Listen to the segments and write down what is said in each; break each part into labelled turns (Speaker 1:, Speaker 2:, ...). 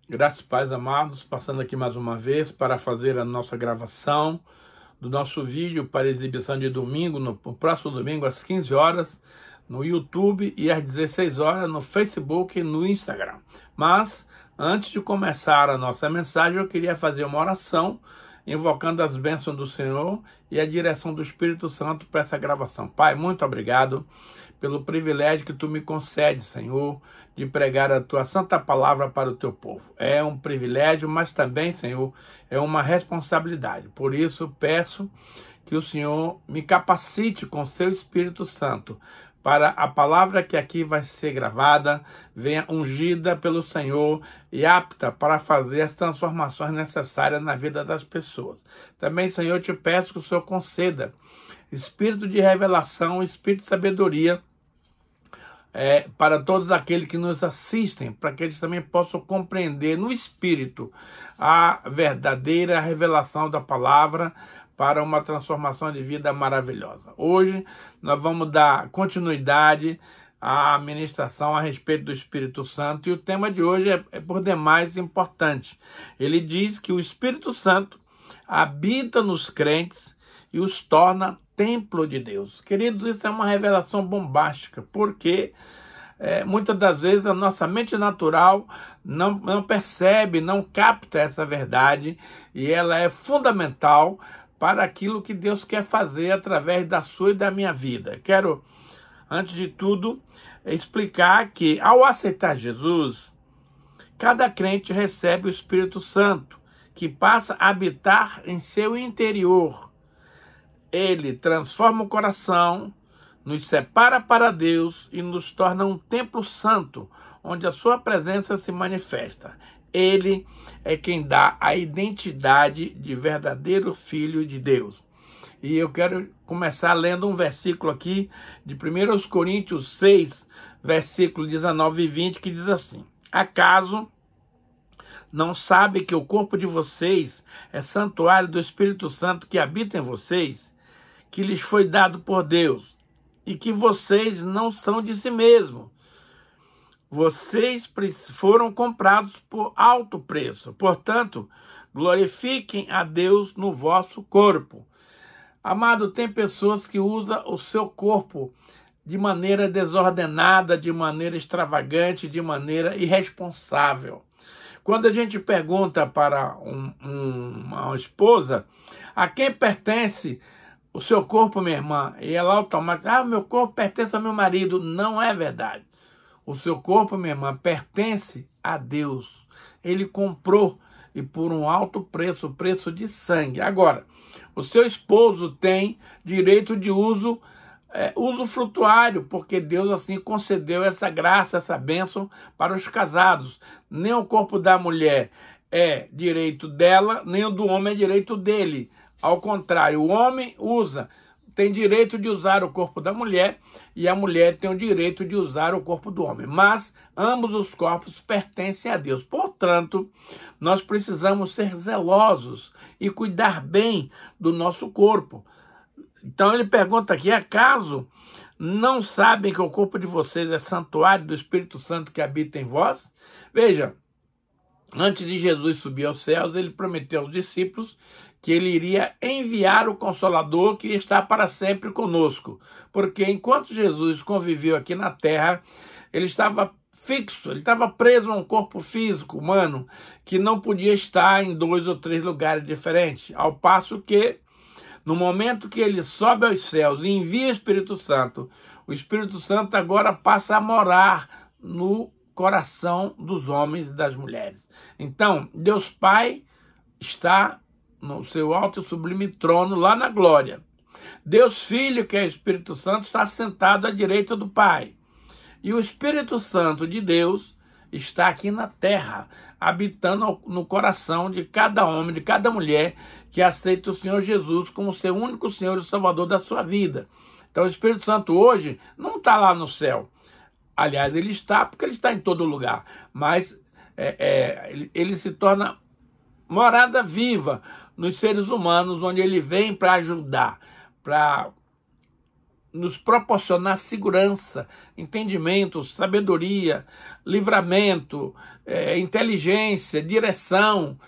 Speaker 1: Graças e paz, amados, passando aqui mais uma vez para fazer a nossa gravação do nosso vídeo para exibição de domingo, no próximo domingo às 15 horas, no YouTube e às 16 horas no Facebook e no Instagram. Mas, antes de começar a nossa mensagem, eu queria fazer uma oração, invocando as bênçãos do Senhor e a direção do Espírito Santo para essa gravação. Pai, muito obrigado pelo privilégio que tu me concedes, Senhor, de pregar a tua santa palavra para o teu povo. É um privilégio, mas também, Senhor, é uma responsabilidade. Por isso, peço que o Senhor me capacite com seu Espírito Santo para a palavra que aqui vai ser gravada, venha ungida pelo Senhor e apta para fazer as transformações necessárias na vida das pessoas. Também, Senhor, eu te peço que o Senhor conceda espírito de revelação, espírito de sabedoria, para todos aqueles que nos assistem, para que eles também possam compreender no Espírito a verdadeira revelação da palavra para uma transformação de vida maravilhosa. Hoje nós vamos dar continuidade à ministração a respeito do Espírito Santo e o tema de hoje é por demais importante. Ele diz que o Espírito Santo habita nos crentes e os torna templo de Deus. Queridos, isso é uma revelação bombástica, porque muitas das vezes a nossa mente natural não percebe, não capta essa verdade, e ela é fundamental para aquilo que Deus quer fazer através da sua e da minha vida. Quero, antes de tudo, explicar que ao aceitar Jesus, cada crente recebe o Espírito Santo, que passa a habitar em seu interior. Ele transforma o coração, nos separa para Deus e nos torna um templo santo, onde a sua presença se manifesta. Ele é quem dá a identidade de verdadeiro filho de Deus. E eu quero começar lendo um versículo aqui de 1 Coríntios 6, versículo 19 e 20, que diz assim: acaso não sabe que o corpo de vocês é santuário do Espírito Santo que habita em vocês, que lhes foi dado por Deus, e que vocês não são de si mesmos? Vocês foram comprados por alto preço. Portanto, glorifiquem a Deus no vosso corpo. Amado, tem pessoas que usam o seu corpo de maneira desordenada, de maneira extravagante, de maneira irresponsável. Quando a gente pergunta para uma esposa a quem pertence o seu corpo, minha irmã, e ela automaticamente, meu corpo pertence ao meu marido. Não é verdade. O seu corpo, minha irmã, pertence a Deus. Ele comprou, e por um alto preço, preço de sangue. Agora, o seu esposo tem direito de uso usufrutuário, porque Deus assim concedeu essa graça, essa bênção para os casados. Nem o corpo da mulher é direito dela, nem o do homem é direito dele. Ao contrário, o homem tem direito de usar o corpo da mulher e a mulher tem o direito de usar o corpo do homem. Mas ambos os corpos pertencem a Deus. Portanto, nós precisamos ser zelosos e cuidar bem do nosso corpo. Então ele pergunta aqui: acaso não sabem que o corpo de vocês é santuário do Espírito Santo que habita em vós? Veja, antes de Jesus subir aos céus, ele prometeu aos discípulos que ele iria enviar o Consolador que está para sempre conosco. Porque enquanto Jesus conviveu aqui na terra, ele estava fixo, ele estava preso a um corpo físico humano que não podia estar em 2 ou 3 lugares diferentes. Ao passo que, no momento que ele sobe aos céus e envia o Espírito Santo agora passa a morar no coração dos homens e das mulheres. Então, Deus Pai está no seu alto e sublime trono lá na glória. Deus Filho, que é o Espírito Santo, está sentado à direita do Pai. E o Espírito Santo de Deus está aqui na terra, habitando no coração de cada homem, de cada mulher que aceita o Senhor Jesus como seu único Senhor e Salvador da sua vida. Então o Espírito Santo hoje não está lá no céu. Aliás, ele está porque ele está em todo lugar. Mas ele se torna morada viva nos seres humanos, onde ele vem para ajudar, para nos proporcionar segurança, entendimento, sabedoria, livramento, inteligência, direção.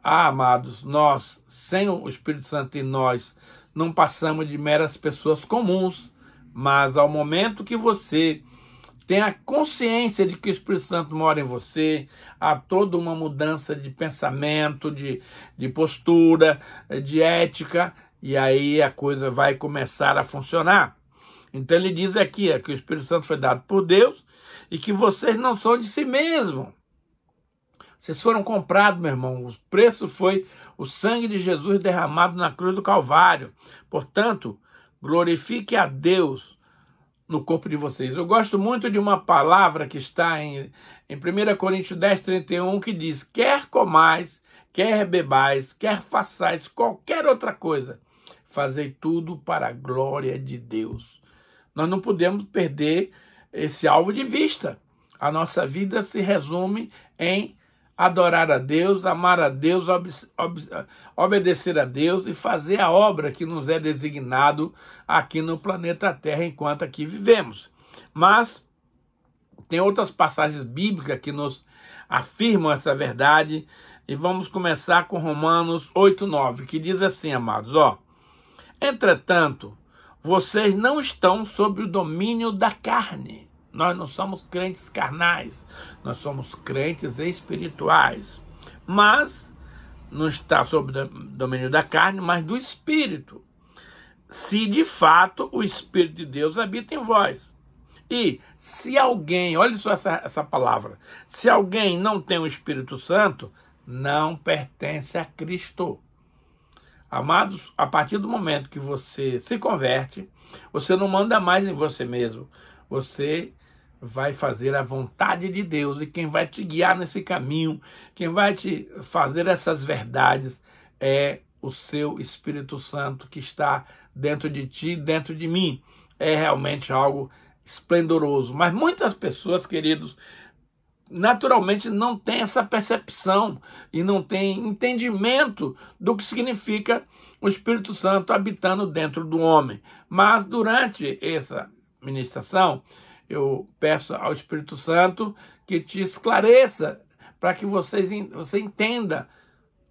Speaker 1: Amados, nós, sem o Espírito Santo em nós, não passamos de meras pessoas comuns, mas ao momento que você tem a consciência de que o Espírito Santo mora em você, há toda uma mudança de pensamento, de postura, de ética, e aí a coisa vai começar a funcionar. Então ele diz aqui que o Espírito Santo foi dado por Deus e que vocês não são de si mesmos. Vocês foram comprados, meu irmão. O preço foi o sangue de Jesus derramado na cruz do Calvário. Portanto, glorifique a Deus no corpo de vocês. Eu gosto muito de uma palavra que está em 1 Coríntios 10:31, que diz: quer comais, quer bebais, quer façais qualquer outra coisa, fazei tudo para a glória de Deus. Nós não podemos perder esse alvo de vista. A nossa vida se resume em adorar a Deus, amar a Deus, obedecer a Deus e fazer a obra que nos é designado aqui no planeta Terra enquanto aqui vivemos. Mas tem outras passagens bíblicas que nos afirmam essa verdade e vamos começar com Romanos 8:9, que diz assim, amados, entretanto, vocês não estão sob o domínio da carne. Nós não somos crentes carnais, nós somos crentes espirituais. Mas não está sob o domínio da carne, mas do Espírito. Se de fato o Espírito de Deus habita em vós. E se alguém, olha só essa palavra, se alguém não tem o Espírito Santo, não pertence a Cristo. Amados, a partir do momento que você se converte, você não manda mais em você mesmo. Você vai fazer a vontade de Deus, e quem vai te guiar nesse caminho, quem vai te fazer essas verdades é o seu Espírito Santo que está dentro de ti, dentro de mim. É realmente algo esplendoroso. Mas muitas pessoas, queridos, naturalmente não têm essa percepção e não têm entendimento do que significa o Espírito Santo habitando dentro do homem. Mas durante essa ministração, eu peço ao Espírito Santo que te esclareça para que você entenda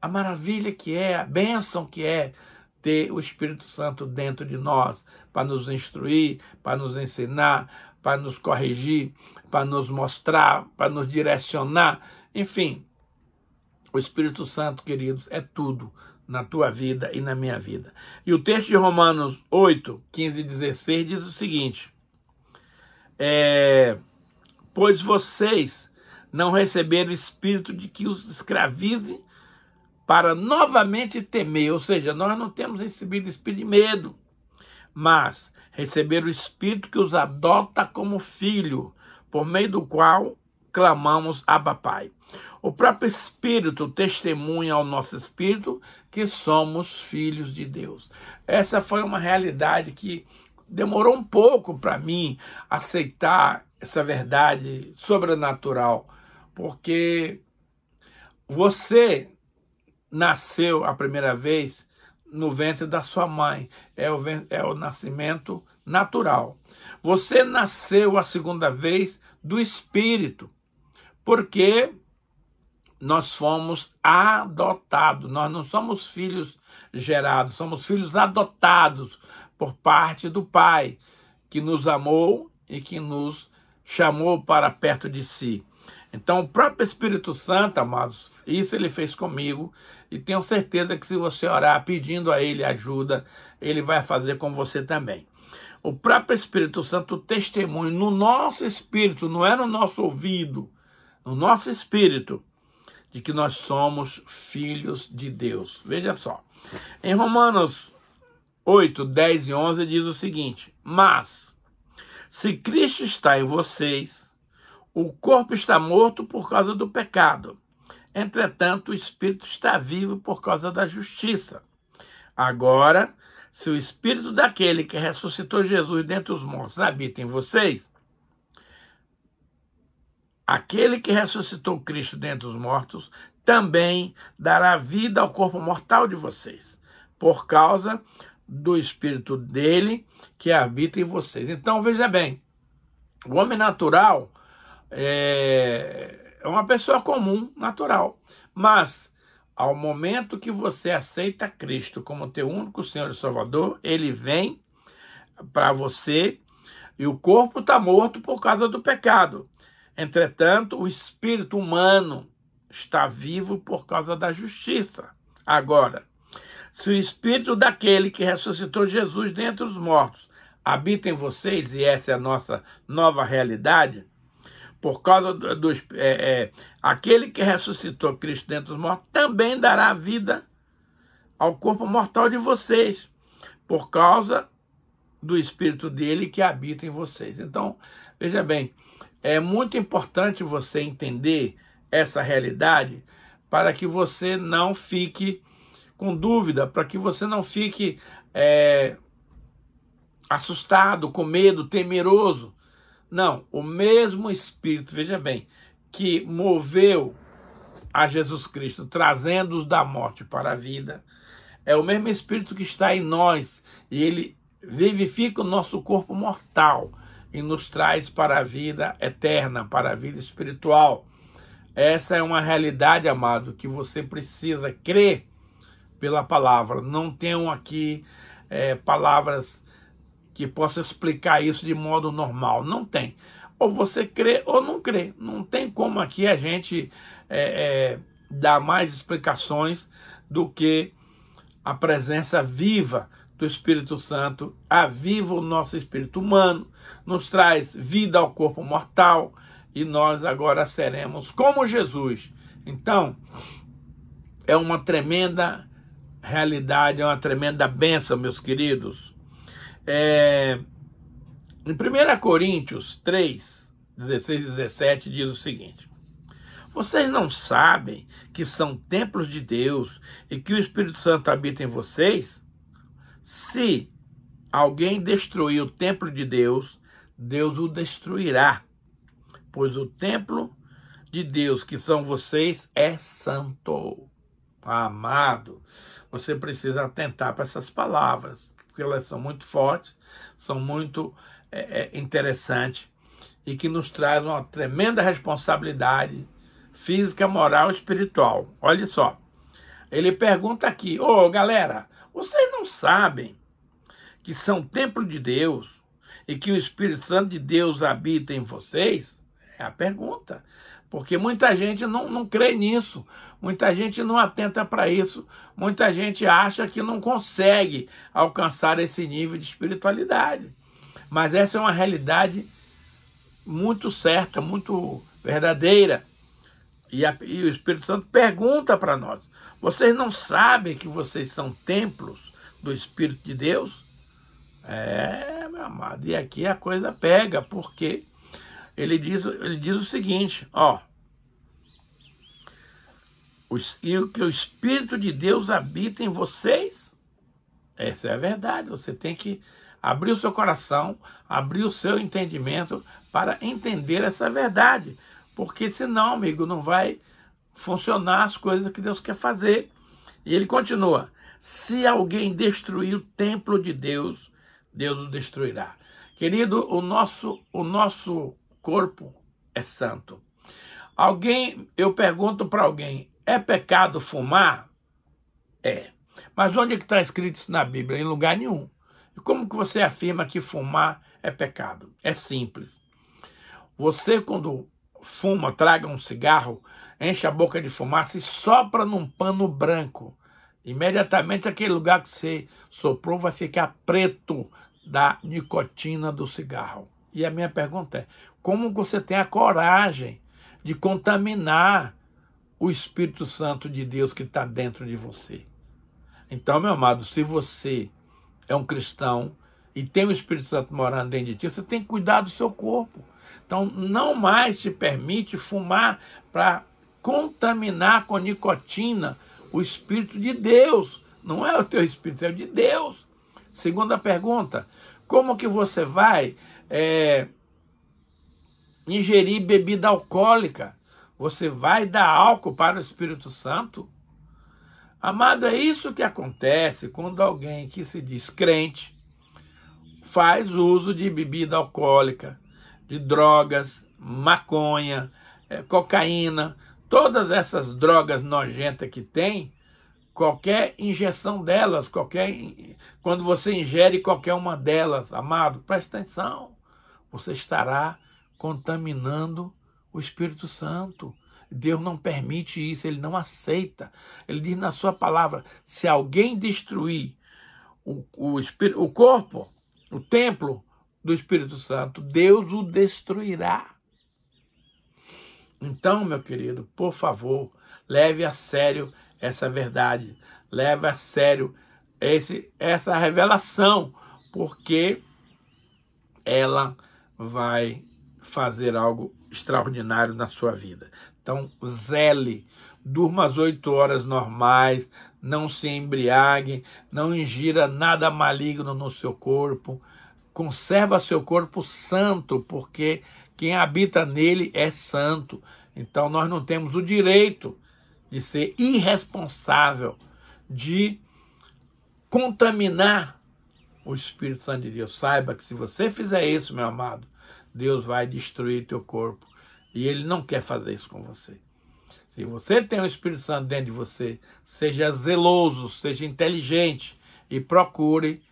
Speaker 1: a maravilha que é, a bênção que é ter o Espírito Santo dentro de nós, para nos instruir, para nos ensinar, para nos corrigir, para nos mostrar, para nos direcionar. Enfim, o Espírito Santo, queridos, é tudo na tua vida e na minha vida. E o texto de Romanos 8:15 e 16 diz o seguinte: pois vocês não receberam o espírito de que os escravize para novamente temer. Ou seja, nós não temos recebido espírito de medo, mas receberam o espírito que os adota como filho, por meio do qual clamamos Abba Pai. O próprio Espírito testemunha ao nosso espírito que somos filhos de Deus. Essa foi uma realidade que demorou um pouco para mim aceitar essa verdade sobrenatural, porque você nasceu a primeira vez no ventre da sua mãe, é o nascimento natural. Você nasceu a segunda vez do Espírito, porque nós fomos adotados, nós não somos filhos gerados, somos filhos adotados por parte do Pai, que nos amou e que nos chamou para perto de si. Então, o próprio Espírito Santo, amados, isso ele fez comigo, e tenho certeza que se você orar pedindo a ele ajuda, ele vai fazer com você também. O próprio Espírito Santo testemunha no nosso espírito, não é no nosso ouvido, no nosso espírito, de que nós somos filhos de Deus. Veja só, em Romanos 8, 10 e 11 diz o seguinte: mas, se Cristo está em vocês, o corpo está morto por causa do pecado. Entretanto, o Espírito está vivo por causa da justiça. Agora, se o Espírito daquele que ressuscitou Jesus dentre os mortos habita em vocês, aquele que ressuscitou Cristo dentre os mortos também dará vida ao corpo mortal de vocês, por causa do Espírito dele que habita em vocês. Então, veja bem, o homem natural é uma pessoa comum, natural, mas ao momento que você aceita Cristo como teu único Senhor e Salvador, ele vem para você e o corpo está morto por causa do pecado. Entretanto, o espírito humano está vivo por causa da justiça. Agora, se o espírito daquele que ressuscitou Jesus dentre os mortos habita em vocês, e essa é a nossa nova realidade, por causa aquele que ressuscitou Cristo dentre os mortos também dará vida ao corpo mortal de vocês, por causa do Espírito dele que habita em vocês. Então, veja bem, é muito importante você entender essa realidade para que você não fique com dúvida, para que você não fique assustado, com medo, temeroso. Não, o mesmo Espírito, veja bem, que moveu a Jesus Cristo, trazendo-os da morte para a vida, é o mesmo Espírito que está em nós, e ele vivifica o nosso corpo mortal e nos traz para a vida eterna, para a vida espiritual. Essa é uma realidade, amado, que você precisa crer pela palavra. Não tenho aqui palavras que possam explicar isso de modo normal. Não tem. Ou você crê ou não crê. Não tem como aqui a gente dar mais explicações do que a presença viva do Espírito Santo. Aviva o nosso espírito humano, nos traz vida ao corpo mortal, e nós agora seremos como Jesus. Então, é uma tremenda realidade, é uma tremenda bênção, meus queridos. Em 1 Coríntios 3, 16 e 17, diz o seguinte: vocês não sabem que são templos de Deus e que o Espírito Santo habita em vocês? Se alguém destruir o templo de Deus, Deus o destruirá, pois o templo de Deus, que são vocês, é santo. Amado, você precisa atentar para essas palavras, porque elas são muito fortes, são muito interessantes, e que nos trazem uma tremenda responsabilidade física, moral e espiritual. Olha só, ele pergunta aqui: galera, vocês não sabem que são templo de Deus e que o Espírito Santo de Deus habita em vocês? É a pergunta. Porque muita gente não crê nisso, muita gente não atenta para isso, muita gente acha que não consegue alcançar esse nível de espiritualidade. Mas essa é uma realidade muito certa, muito verdadeira. E o Espírito Santo pergunta para nós: vocês não sabem que vocês são templos do Espírito de Deus? Meu amado, e aqui a coisa pega, porque ele diz o seguinte, e que o Espírito de Deus habita em vocês. Essa é a verdade. Você tem que abrir o seu coração, abrir o seu entendimento para entender essa verdade. Porque senão, amigo, não vai funcionar as coisas que Deus quer fazer. E ele continua: se alguém destruir o templo de Deus, Deus o destruirá. Querido, o nosso corpo é santo. Eu pergunto para alguém: é pecado fumar? É. Mas onde é que está escrito isso na Bíblia? Em lugar nenhum. E como que você afirma que fumar é pecado? É simples. Você, quando fuma, traga um cigarro, enche a boca de fumaça e sopra num pano branco. Imediatamente aquele lugar que você soprou vai ficar preto da nicotina do cigarro. E a minha pergunta é: como você tem a coragem de contaminar o Espírito Santo de Deus que está dentro de você? Então, meu amado, se você é um cristão e tem o Espírito Santo morando dentro de ti, você tem que cuidar do seu corpo. Então, não mais se permite fumar para contaminar com nicotina o Espírito de Deus. Não é o teu Espírito, é o de Deus. Segunda pergunta: como que você vai ingerir bebida alcoólica? Você vai dar álcool para o Espírito Santo? Amado, é isso que acontece quando alguém que se diz crente faz uso de bebida alcoólica, de drogas, maconha, cocaína, todas essas drogas nojentas que tem, qualquer injeção delas, quando você ingere qualquer uma delas, amado, presta atenção, você estará contaminando o Espírito Santo. Deus não permite isso, ele não aceita. Ele diz na sua palavra, se alguém destruir o corpo, o templo do Espírito Santo, Deus o destruirá. Então, meu querido, por favor, leve a sério essa verdade, leve a sério essa revelação, porque ela vai fazer algo extraordinário na sua vida. Então, zele, durma às 8 horas normais, não se embriague, não ingira nada maligno no seu corpo, conserva seu corpo santo, porque quem habita nele é santo. Então, nós não temos o direito de ser irresponsável, de contaminar o Espírito Santo de Deus. Saiba que se você fizer isso, meu amado, Deus vai destruir teu corpo. E ele não quer fazer isso com você. Se você tem o Espírito Santo dentro de você, seja zeloso, seja inteligente e procure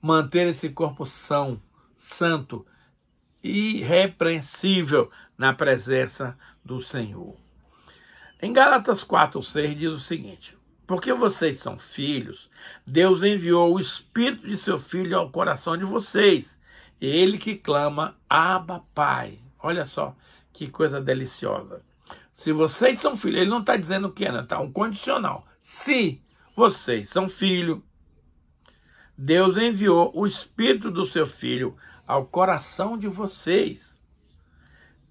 Speaker 1: manter esse corpo são, santo, irrepreensível na presença do Senhor. Em Gálatas 4:6 diz o seguinte: porque vocês são filhos, Deus enviou o Espírito de seu Filho ao coração de vocês. Ele que clama, Abba, Pai. Olha só que coisa deliciosa. Se vocês são filhos, ele não está dizendo o que é, né? Está um condicional. Se vocês são filhos, Deus enviou o Espírito do seu Filho ao coração de vocês.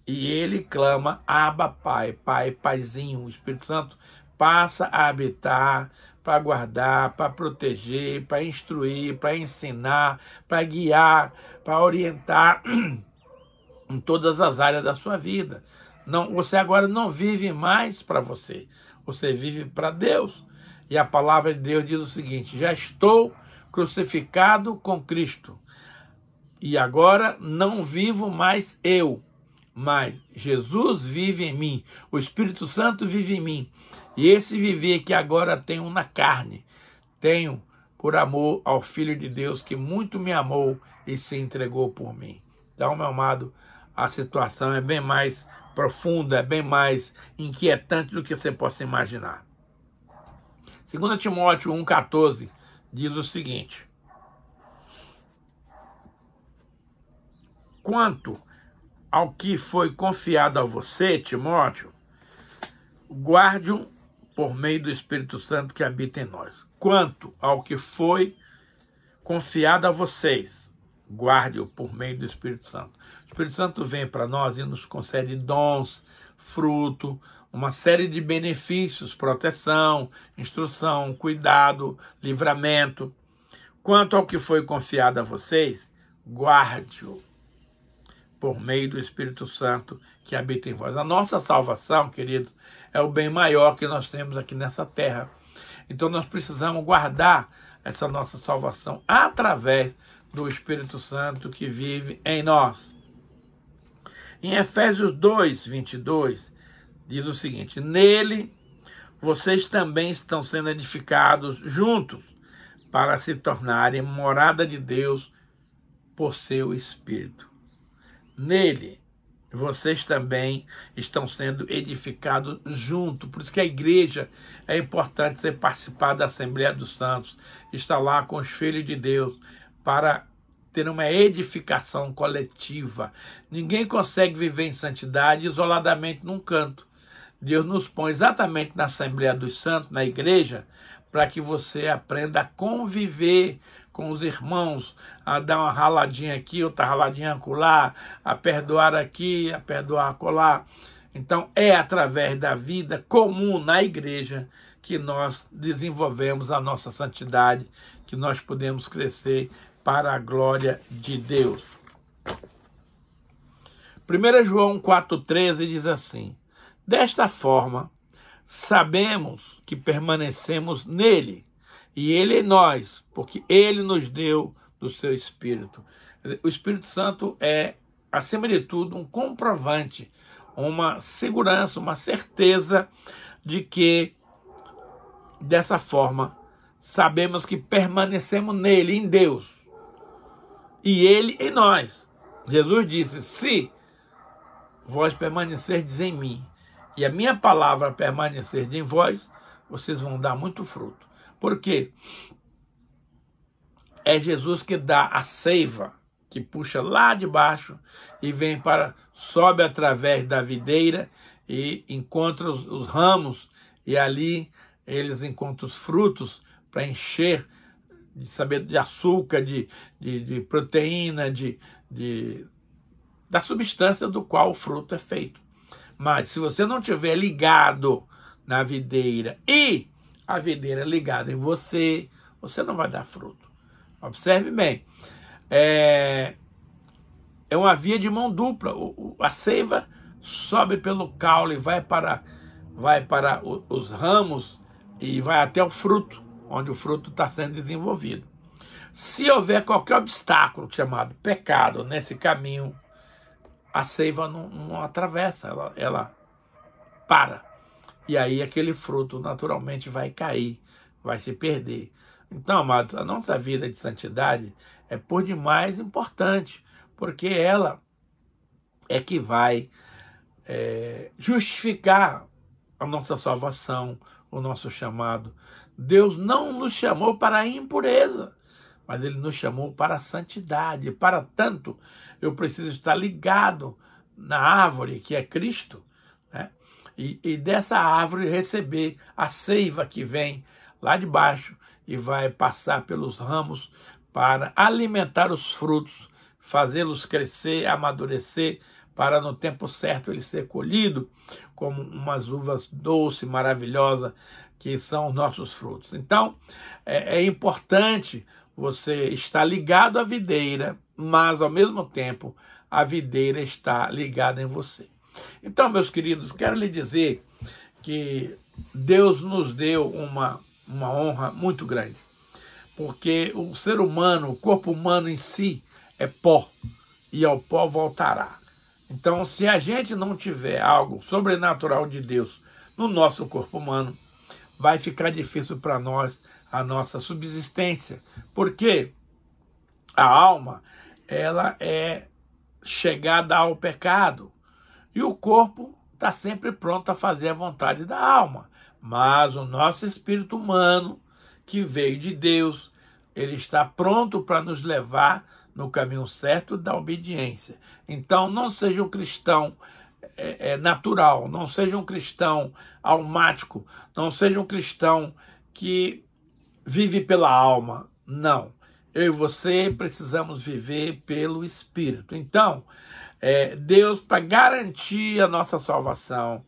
Speaker 1: E ele clama, Abba, Pai, Pai, Paizinho. O Espírito Santo passa a habitar, para guardar, para proteger, para instruir, para ensinar, para guiar, para orientar em todas as áreas da sua vida. Não, você agora não vive mais para você, você vive para Deus. E a palavra de Deus diz o seguinte: já estou crucificado com Cristo, e agora não vivo mais eu, mas Jesus vive em mim, o Espírito Santo vive em mim. E esse viver que agora tenho na carne, tenho por amor ao Filho de Deus que muito me amou e se entregou por mim. Então, meu amado, a situação é bem mais profunda, é bem mais inquietante do que você possa imaginar. 2 Timóteo 1,14 diz o seguinte: quanto ao que foi confiado a você, Timóteo, guarde-o por meio do Espírito Santo que habita em nós. Quanto ao que foi confiado a vocês, guarde-o por meio do Espírito Santo. O Espírito Santo vem para nós e nos concede dons, fruto, uma série de benefícios, proteção, instrução, cuidado, livramento. Quanto ao que foi confiado a vocês, guarde-o por meio do Espírito Santo que habita em vós. A nossa salvação, queridos, é o bem maior que nós temos aqui nessa terra. Então nós precisamos guardar essa nossa salvação através do Espírito Santo que vive em nós. Em Efésios 2:22, diz o seguinte: nele vocês também estão sendo edificados juntos para se tornarem morada de Deus por seu Espírito. Nele vocês também estão sendo edificados juntos. Por isso que a igreja é importante você participar da Assembleia dos Santos, estar lá com os filhos de Deus para ter uma edificação coletiva. Ninguém consegue viver em santidade isoladamente num canto. Deus nos põe exatamente na Assembleia dos Santos, na igreja, para que você aprenda a conviver com os irmãos, a dar uma raladinha aqui, outra raladinha acolá, a perdoar aqui, a perdoar acolá. Então, é através da vida comum na igreja que nós desenvolvemos a nossa santidade, que nós podemos crescer para a glória de Deus. 1 João 4,13 diz assim: desta forma, sabemos que permanecemos nele, e ele em nós, porque ele nos deu do seu Espírito. O Espírito Santo é, acima de tudo, um comprovante, uma segurança, uma certeza de que, dessa forma, sabemos que permanecemos nele, em Deus, e ele em nós. Jesus disse: se vós permanecerdes em mim, e a minha palavra permanecer em vós, vocês vão dar muito fruto. Por quê? É Jesus que dá a seiva, que puxa lá de baixo e vem sobe através da videira e encontra os ramos, e ali eles encontram os frutos para encher de açúcar, de proteína, da substância do qual o fruto é feito. Mas se você não estiver ligado na videira e a videira ligada em você, você não vai dar fruto. Observe bem, é uma via de mão dupla. A seiva sobe pelo caule, vai para os ramos e vai até o fruto, onde o fruto está sendo desenvolvido. Se houver qualquer obstáculo chamado pecado nesse caminho, a seiva não atravessa, ela para. E aí aquele fruto naturalmente vai cair, vai se perder. Então, amados, a nossa vida de santidade é por demais importante, porque ela é que vai justificar a nossa salvação, o nosso chamado. Deus não nos chamou para a impureza, mas ele nos chamou para a santidade. Para tanto, eu preciso estar ligado na árvore que é Cristo, né? E dessa árvore receber a seiva que vem lá de baixo e vai passar pelos ramos para alimentar os frutos, fazê-los crescer, amadurecer, para no tempo certo ele ser colhido como umas uvas doces, maravilhosas, que são os nossos frutos. Então, é importante você estar ligado à videira, mas ao mesmo tempo a videira está ligada em você. Então, meus queridos, quero lhe dizer que Deus nos deu uma honra muito grande, porque o ser humano, o corpo humano em si é pó, e ao pó voltará. Então, se a gente não tiver algo sobrenatural de Deus no nosso corpo humano, vai ficar difícil para nós a nossa subsistência, porque a alma, ela é chegada ao pecado, e o corpo está sempre pronto a fazer a vontade da alma. Mas o nosso espírito humano, que veio de Deus, ele está pronto para nos levar no caminho certo da obediência. Então, não seja um cristão natural, não seja um cristão almático, não seja um cristão que vive pela alma. Não. Eu e você precisamos viver pelo Espírito. Então, Deus, para garantir a nossa salvação,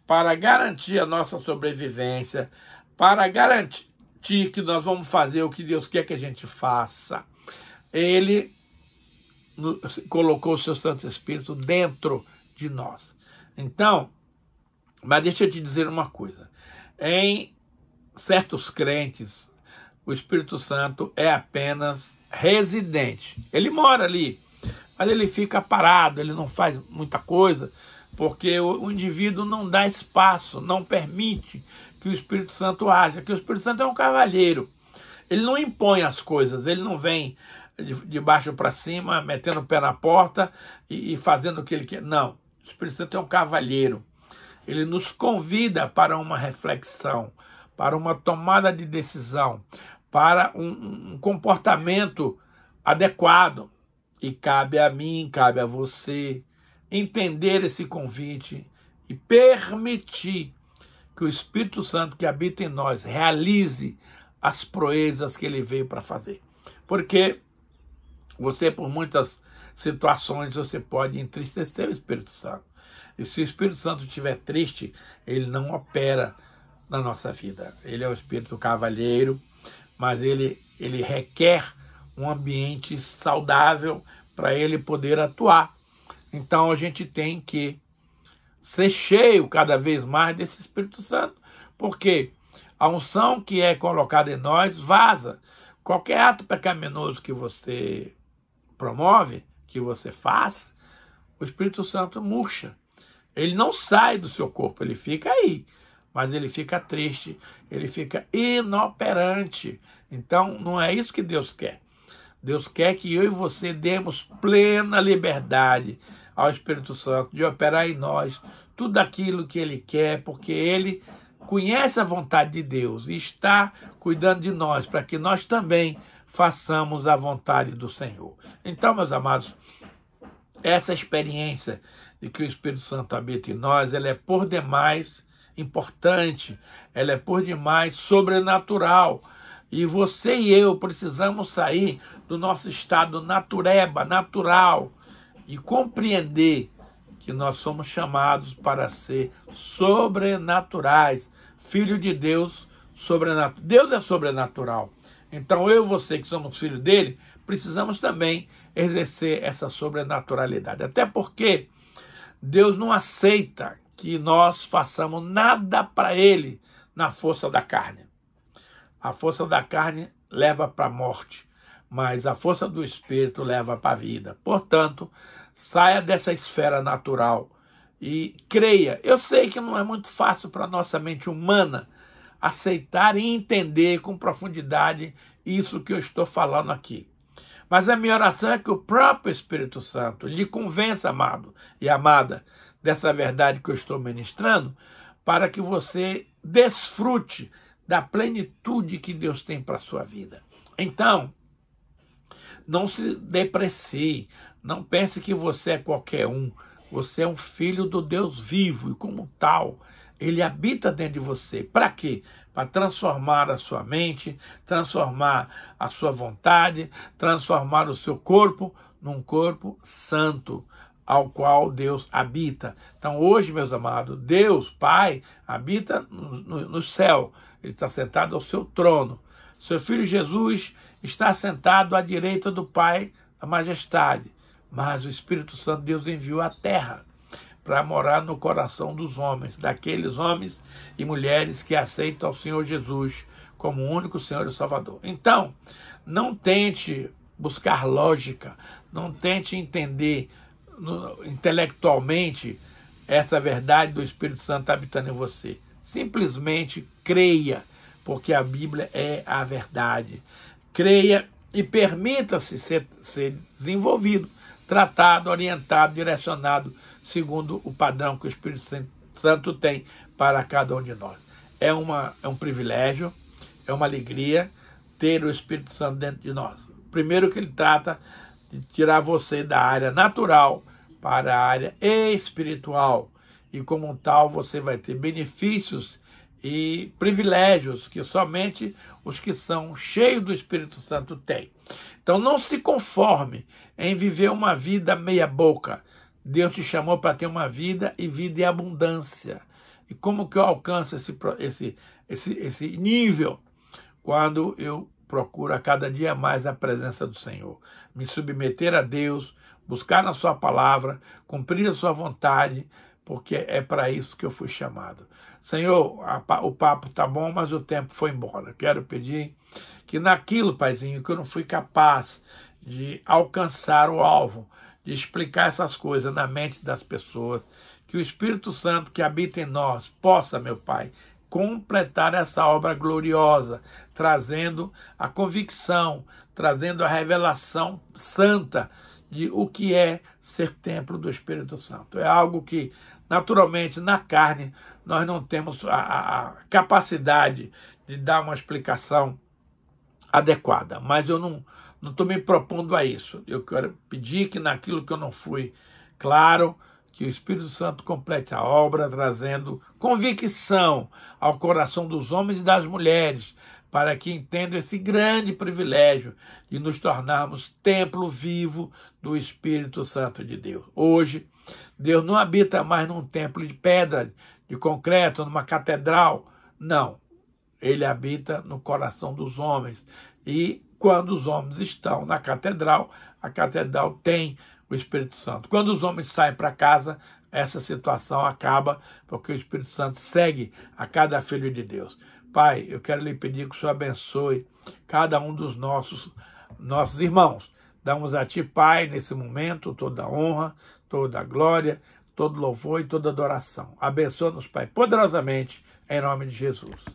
Speaker 1: para garantir a nossa sobrevivência, para garantir que nós vamos fazer o que Deus quer que a gente faça, ele colocou o seu Santo Espírito dentro de nós. Então, mas deixa eu te dizer uma coisa. Em certos crentes, o Espírito Santo é apenas residente. Ele mora ali, mas ele fica parado, ele não faz muita coisa, porque o indivíduo não dá espaço, não permite que o Espírito Santo haja, que o Espírito Santo é um cavalheiro. Ele não impõe as coisas, ele não vem de baixo para cima, metendo o pé na porta e fazendo o que ele quer. Não, o Espírito Santo é um cavalheiro. Ele nos convida para uma reflexão, para uma tomada de decisão, para um comportamento adequado. E cabe a mim, cabe a você entender esse convite e permitir que o Espírito Santo que habita em nós realize as proezas que ele veio para fazer. Porque você, por muitas situações, você pode entristecer o Espírito Santo. E se o Espírito Santo estiver triste, ele não opera na nossa vida. Ele é o Espírito cavalheiro, mas ele requer um ambiente saudável para ele poder atuar. Então a gente tem que ser cheio cada vez mais desse Espírito Santo, porque a unção que é colocada em nós vaza. Qualquer ato pecaminoso que você promove, que você faz, o Espírito Santo murcha. Ele não sai do seu corpo, ele fica aí, mas ele fica triste, ele fica inoperante. Então, não é isso que Deus quer. Deus quer que eu e você demos plena liberdade ao Espírito Santo de operar em nós tudo aquilo que ele quer, porque ele conhece a vontade de Deus e está cuidando de nós, para que nós também façamos a vontade do Senhor. Então, meus amados, essa experiência de que o Espírito Santo habita em nós, ela é por demais importante, ela é por demais sobrenatural. E você e eu precisamos sair do nosso estado natureba, natural, e compreender que nós somos chamados para ser sobrenaturais. Filho de Deus, sobrenatural. Deus é sobrenatural. Então eu e você que somos filhos dele, precisamos também exercer essa sobrenaturalidade. Até porque Deus não aceita que nós façamos nada para ele na força da carne. A força da carne leva para a morte, mas a força do Espírito leva para a vida. Portanto, saia dessa esfera natural e creia. Eu sei que não é muito fácil para a nossa mente humana aceitar e entender com profundidade isso que eu estou falando aqui. Mas a minha oração é que o próprio Espírito Santo lhe convença, amado e amada, dessa verdade que eu estou ministrando, para que você desfrute da plenitude que Deus tem para a sua vida. Então, não se deprecie, não pense que você é qualquer um. Você é um filho do Deus vivo e, como tal, ele habita dentro de você. Para quê? Para transformar a sua mente, transformar a sua vontade, transformar o seu corpo num corpo santo, ao qual Deus habita. Então hoje, meus amados, Deus, Pai, habita no céu. Ele está sentado ao seu trono. Seu Filho Jesus está sentado à direita do Pai, da majestade. Mas o Espírito Santo Deus enviou à terra para morar no coração dos homens, daqueles homens e mulheres que aceitam ao Senhor Jesus como o único Senhor e Salvador. Então, não tente buscar lógica, não tente entender intelectualmente essa verdade do Espírito Santo habitando em você. Simplesmente creia, porque a Bíblia é a verdade. Creia e permita-se ser desenvolvido, tratado, orientado, direcionado, segundo o padrão que o Espírito Santo tem para cada um de nós. É um privilégio, é uma alegria ter o Espírito Santo dentro de nós. Primeiro que ele trata de tirar você da área natural para a área espiritual. E como tal, você vai ter benefícios e privilégios que somente os que são cheios do Espírito Santo têm. Então não se conforme em viver uma vida meia boca. Deus te chamou para ter uma vida e vida em abundância. E como que eu alcanço esse nível? Quando eu procuro a cada dia mais a presença do Senhor. Me submeter a Deus, buscar na sua palavra, cumprir a sua vontade, porque é para isso que eu fui chamado. Senhor, o papo tá bom, mas o tempo foi embora. Quero pedir que naquilo, Paizinho, que eu não fui capaz de alcançar o alvo, de explicar essas coisas na mente das pessoas, que o Espírito Santo que habita em nós possa, meu Pai, completar essa obra gloriosa, trazendo a convicção, trazendo a revelação santa de o que é ser templo do Espírito Santo. É algo que, naturalmente, na carne, nós não temos a capacidade de dar uma explicação adequada. Mas eu não estou me propondo a isso. Eu quero pedir que naquilo que eu não fui claro, que o Espírito Santo complete a obra, trazendo convicção ao coração dos homens e das mulheres, para que entendam esse grande privilégio de nos tornarmos templo vivo do Espírito Santo de Deus. Hoje, Deus não habita mais num templo de pedra, de concreto, numa catedral. Não. Ele habita no coração dos homens. E quando os homens estão na catedral, a catedral tem o Espírito Santo. Quando os homens saem para casa, essa situação acaba, porque o Espírito Santo segue a cada filho de Deus. Pai, eu quero lhe pedir que o Senhor abençoe cada um dos nossos irmãos. Damos a Ti, Pai, nesse momento, toda a honra, toda a glória, todo louvor e toda adoração. Abençoa-nos, Pai, poderosamente, em nome de Jesus.